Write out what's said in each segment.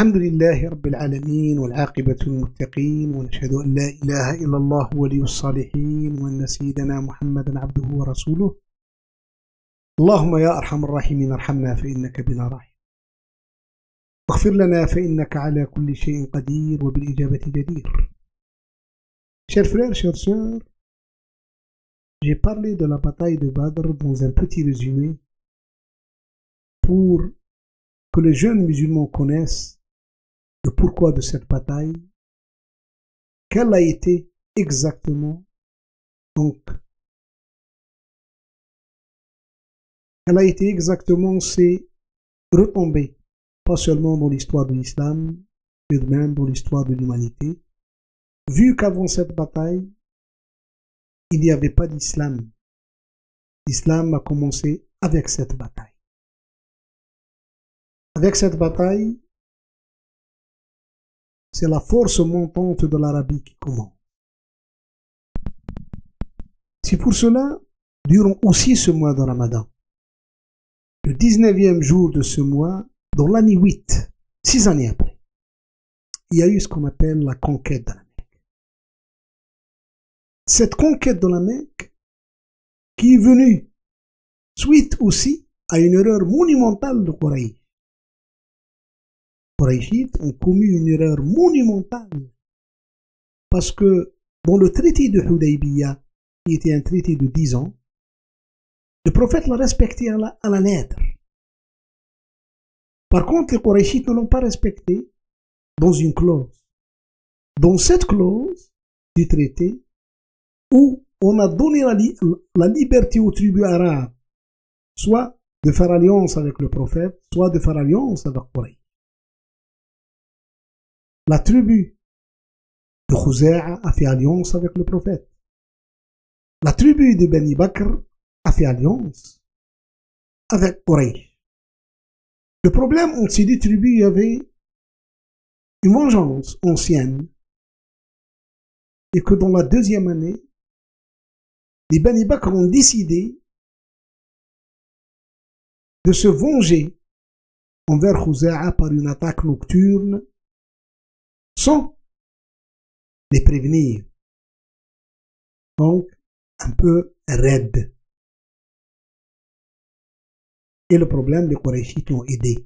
الحمد لله رب العالمين والعاقبة للمتقين ونشهد أن لا إله إلا الله ولي الصالحين وأن سيدنا محمدا عبده ورسوله. اللهم يا أرحم الراحمين ارحمنا فإنك بنا راحم، واغفر لنا فإنك على كل شيء قدير وبالإجابة جدير. Chers frères, chers sœurs, j'ai parlé de la bataille de Badr dans un petit résumé pour que les jeunes musulmans connaissent le pourquoi de cette bataille, quelle a été exactement, ces retombées, pas seulement dans l'histoire de l'islam, mais même dans l'histoire de l'humanité, vu qu'avant cette bataille, il n'y avait pas d'islam. L'islam a commencé avec cette bataille. Avec cette bataille, c'est la force montante de l'Arabie qui commence. C'est pour cela, durant aussi ce mois de Ramadan, le 19e jour de ce mois, dans l'année 8, 6 années après, il y a eu ce qu'on appelle la conquête de la Mecque. Cette conquête de la Mecque, qui est venue suite aussi à une erreur monumentale de Quraysh. Qurayshites ont commis une erreur monumentale parce que dans le traité de Hudaybiyah, qui était un traité de 10 ans, le prophète l'a respecté à la lettre. Par contre, les Qurayshites ne l'ont pas respecté dans une clause. Dans cette clause du traité, où on a donné la liberté aux tribus arabes, soit de faire alliance avec le prophète, soit de faire alliance avec Quraysh. La tribu de Khuza'a a fait alliance avec le prophète. La tribu de Bani Bakr a fait alliance avec Quraysh. Le problème entre ces deux tribus, il y avait une vengeance ancienne, et que dans la deuxième année, les Bani Bakr ont décidé de se venger envers Khuza'a par une attaque nocturne sans les prévenir. Donc, un peu raide. Et le problème, les Qurayshites ont aidé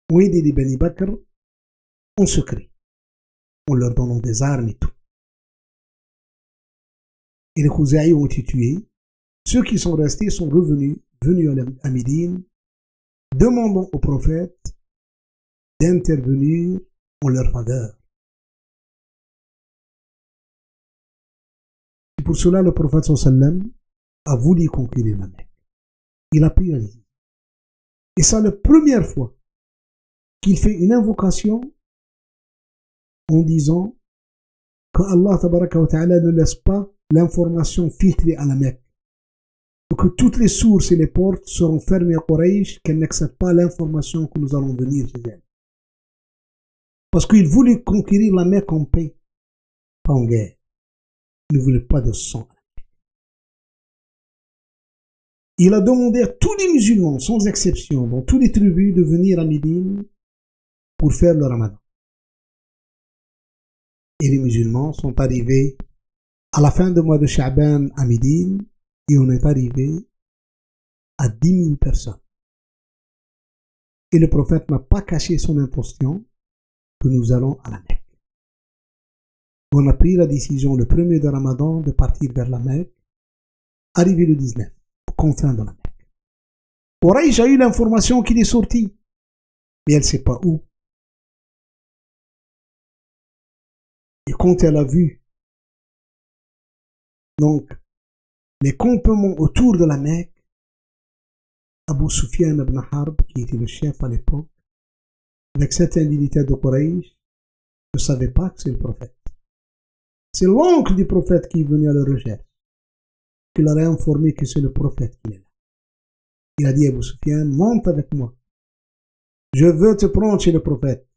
les Bani Bakr en secret, en leur donnant des armes et tout. Et les Khuza'i ont été tués. Ceux qui sont restés sont venus à Médine, demandant au prophète d'intervenir en leur faveur. C'est pour cela le prophète sallam a voulu conquérir la Mecque. Il a pris la décision. Et c'est la première fois qu'il fait une invocation en disant que Allah tabaraka wa ta'ala ne laisse pas l'information filtrée à la Mecque. Et que toutes les sources et les portes seront fermées à Quraysh, qu'elles n'acceptent pas l'information que nous allons venir chez elles. Parce qu'il voulait conquérir la Mecque en paix, pas en guerre. Il ne voulait pas de sang. Il a demandé à tous les musulmans, sans exception, dans toutes les tribus, de venir à Médine pour faire le Ramadan. Et les musulmans sont arrivés à la fin du mois de Sha'ban à Médine, et on est arrivé à 10 000 personnes. Et le prophète n'a pas caché son intention que nous allons à la Mecque. On a pris la décision le 1er de Ramadan de partir vers la Mecque, arrivé le 19, aux confins de la Mecque. Quraysh a eu l'information qu'il est sorti, mais elle ne sait pas où. Et quand elle a vu donc les campements autour de la Mecque, Abu Sufyan ibn Harb, qui était le chef à l'époque, avec certains militaires de Quraysh, ne savait pas que c'est le prophète. C'est l'oncle du prophète qui est venu à la recherche, qui leur a informé que c'est le prophète qui est là. Il a dit à Abu Sufyan, monte avec moi. Je veux te prendre chez le prophète.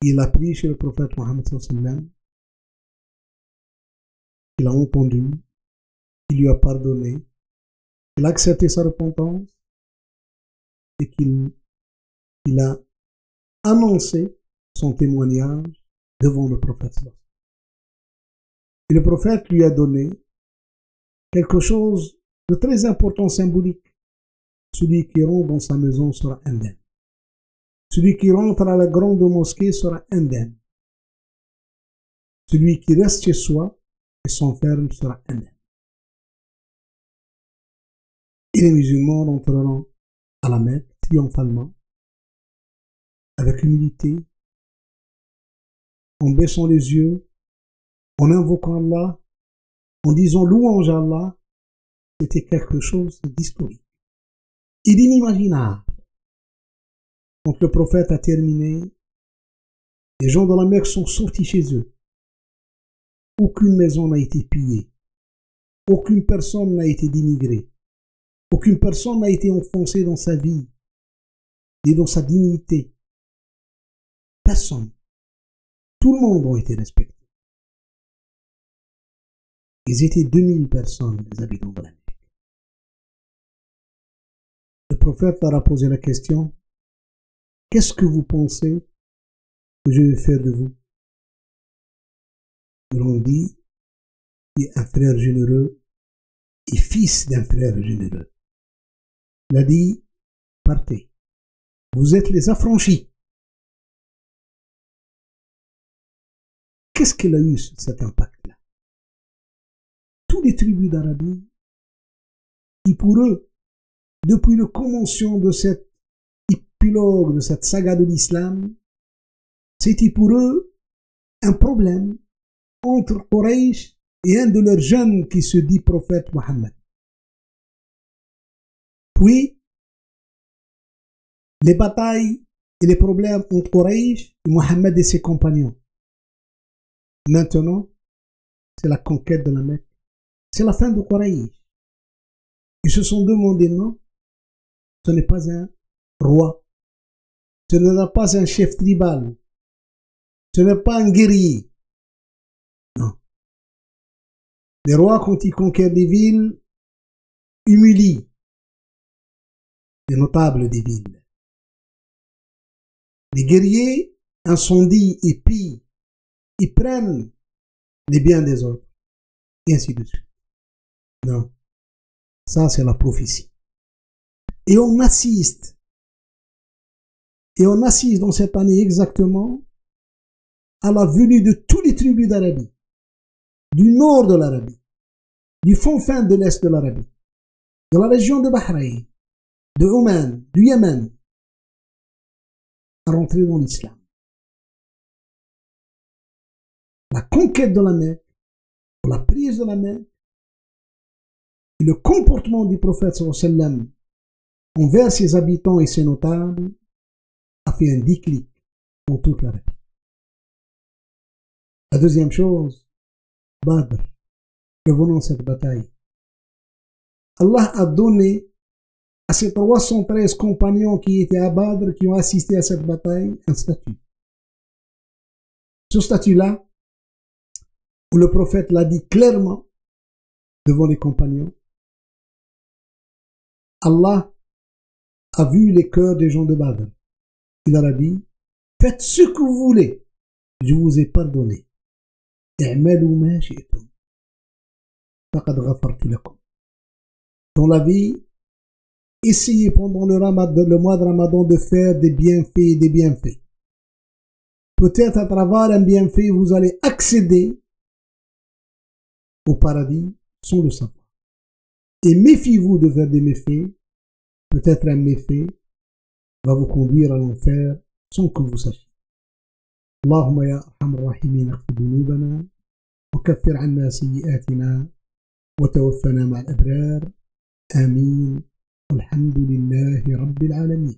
Il l'a pris chez le prophète Mohammed sallallahu alayhi wa sallam. Il a entendu. Il lui a pardonné. Il a accepté sa repentance. Et qu'il a annoncé son témoignage devant le prophète. Et le prophète lui a donné quelque chose de très important, symbolique. Celui qui rentre dans sa maison sera indemne. Celui qui rentre à la grande mosquée sera indemne. Celui qui reste chez soi et s'enferme sera indemne. Et les musulmans rentreront à la Mecque triomphalement, avec humilité, en baissant les yeux, en invoquant Allah, en disant louange à Allah. C'était quelque chose d'historique et d'inimaginable. Quand le prophète a terminé, les gens de la Mecque sont sortis chez eux. Aucune maison n'a été pillée. Aucune personne n'a été dénigrée. Aucune personne n'a été enfoncée dans sa vie et dans sa dignité. Personne. Tout le monde a été respecté. Ils étaient 2000 personnes, les habitants de la Mecque. Le prophète leur a posé la question: qu'est-ce que vous pensez que je vais faire de vous? Ils ont dit: il est un frère généreux et fils d'un frère généreux. Il a dit: partez, vous êtes les affranchis. Qu'est-ce qu'il a eu cet impact-là? Tous les tribus d'Arabie, qui pour eux, depuis le commencement de cette épilogue, de cette saga de l'islam, c'était pour eux un problème entre Quraysh et un de leurs jeunes qui se dit prophète Mohammed. Puis, les batailles et les problèmes entre Quraysh et Mohammed et ses compagnons. Maintenant, c'est la conquête de la Mecque. C'est la fin de Quraysh. Ils se sont demandé: non, ce n'est pas un roi, ce n'est pas un chef tribal, ce n'est pas un guerrier. Non. Les rois, quand ils conquièrent des villes, humilient les notables des villes. Les guerriers incendient et pillent, ils prennent les biens des autres, et ainsi de suite. Non, ça c'est la prophétie. Et on assiste dans cette année exactement à la venue de tous les tribus d'Arabie, du nord de l'Arabie, du fond fin de l'est de l'Arabie, de la région de Bahreïn, de Oman, du Yémen, à rentrer dans l'islam. La conquête de la Mecque, la prise de la Mecque, et le comportement du prophète sallallahu alayhi wa sallam envers ses habitants et ses notables a fait un déclic pour toute l'Arabie. La deuxième chose, Badr, revenons à cette bataille. Allah a donné à ces 313 compagnons qui étaient à Badr, qui ont assisté à cette bataille, un statut. Ce statut-là, où le prophète l'a dit clairement devant les compagnons, Allah a vu les cœurs des gens de Badr. Il leur a dit: faites ce que vous voulez, je vous ai pardonné. Dans la vie, essayez pendant le mois de Ramadan de faire des bienfaits et des bienfaits. Peut-être à travers un bienfait, vous allez accéder au paradis sans le savoir. Et méfiez-vous de faire des méfaits. Peut-être un méfait va vous conduire à l'enfer sans que vous sachiez. Allahumma ya arhamar rahimin ighfir dhunubana wa kaffir 'anna sayyi'atina wa tawaffana ma'al abrar. Amin. Walhamdulillahi rabbil alamin.